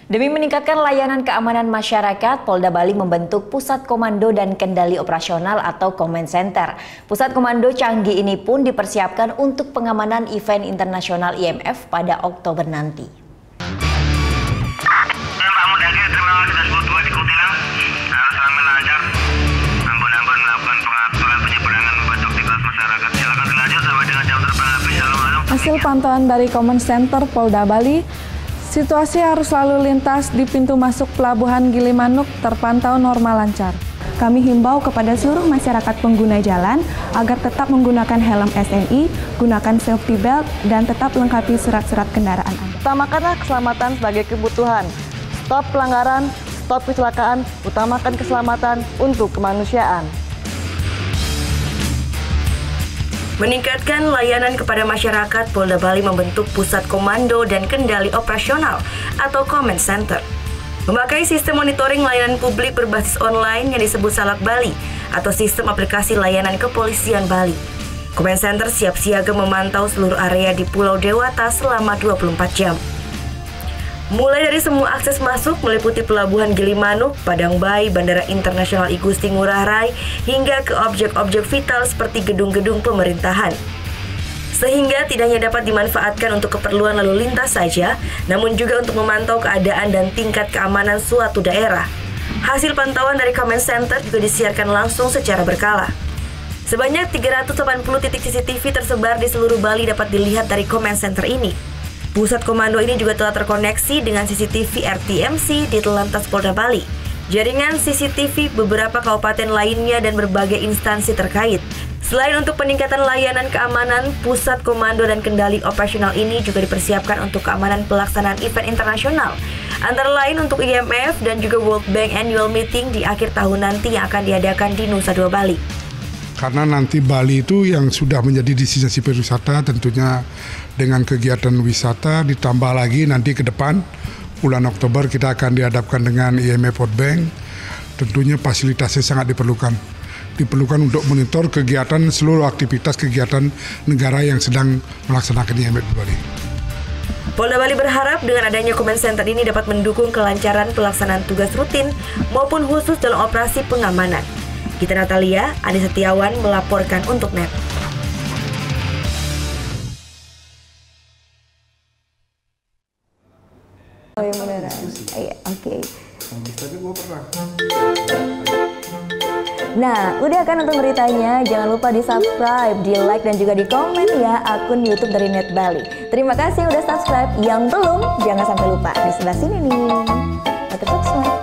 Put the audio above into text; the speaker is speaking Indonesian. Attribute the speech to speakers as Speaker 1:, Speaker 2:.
Speaker 1: Demi meningkatkan layanan keamanan masyarakat, Polda Bali membentuk Pusat Komando dan Kendali Operasional atau Command Center. Pusat Komando canggih ini pun dipersiapkan untuk pengamanan event internasional IMF pada Oktober nanti.
Speaker 2: Hasil pantauan dari Command Center Polda Bali, situasi arus lalu lintas di pintu masuk Pelabuhan Gilimanuk terpantau normal lancar. Kami himbau kepada seluruh masyarakat pengguna jalan agar tetap menggunakan helm SNI, gunakan safety belt, dan tetap lengkapi surat-surat kendaraan Anda.
Speaker 3: Utamakanlah keselamatan sebagai kebutuhan. Stop pelanggaran, stop kecelakaan, utamakan keselamatan untuk kemanusiaan.
Speaker 4: Meningkatkan layanan kepada masyarakat, Polda Bali membentuk Pusat Komando dan Kendali Operasional atau Command Center. Memakai sistem monitoring layanan publik berbasis online yang disebut Salak Bali atau sistem aplikasi layanan kepolisian Bali. Command Center siap siaga memantau seluruh area di Pulau Dewata selama 24 jam. Mulai dari semua akses masuk meliputi Pelabuhan Gilimanuk, Padang Bayi, Bandara Internasional I Gusti Ngurah Rai, hingga ke objek-objek vital seperti gedung-gedung pemerintahan. Sehingga tidak hanya dapat dimanfaatkan untuk keperluan lalu lintas saja, namun juga untuk memantau keadaan dan tingkat keamanan suatu daerah. Hasil pantauan dari Command Center juga disiarkan langsung secara berkala. Sebanyak 380 titik CCTV tersebar di seluruh Bali dapat dilihat dari Command Center ini. Pusat Komando ini juga telah terkoneksi dengan CCTV RTMC di Telantas Polda Bali, jaringan CCTV beberapa kabupaten lainnya dan berbagai instansi terkait. Selain untuk peningkatan layanan keamanan, Pusat Komando dan Kendali Operasional ini juga dipersiapkan untuk keamanan pelaksanaan event internasional, antara lain untuk IMF dan juga World Bank Annual Meeting di akhir tahun nanti yang akan diadakan di Nusa Dua Bali.
Speaker 5: Karena nanti Bali itu yang sudah menjadi destinasi pariwisata, tentunya dengan kegiatan wisata ditambah lagi nanti ke depan bulan Oktober kita akan dihadapkan dengan IMF World Bank. Tentunya fasilitasnya sangat diperlukan untuk monitor kegiatan seluruh aktivitas kegiatan negara yang sedang melaksanakan IMF Bali.
Speaker 4: Polda Bali berharap dengan adanya Command Center ini dapat mendukung kelancaran pelaksanaan tugas rutin maupun khusus dalam operasi pengamanan. Gita Natalia, Adi Setiawan melaporkan untuk NET.
Speaker 1: Oh yang beneran? Iya, oke. Nah, udah kan nonton beritanya? Jangan lupa di-subscribe, di-like, dan juga di-komen ya akun YouTube dari Net Bali. Terima kasih udah subscribe. Yang belum, jangan sampai lupa. Di sebelah sini nih. Subscribe.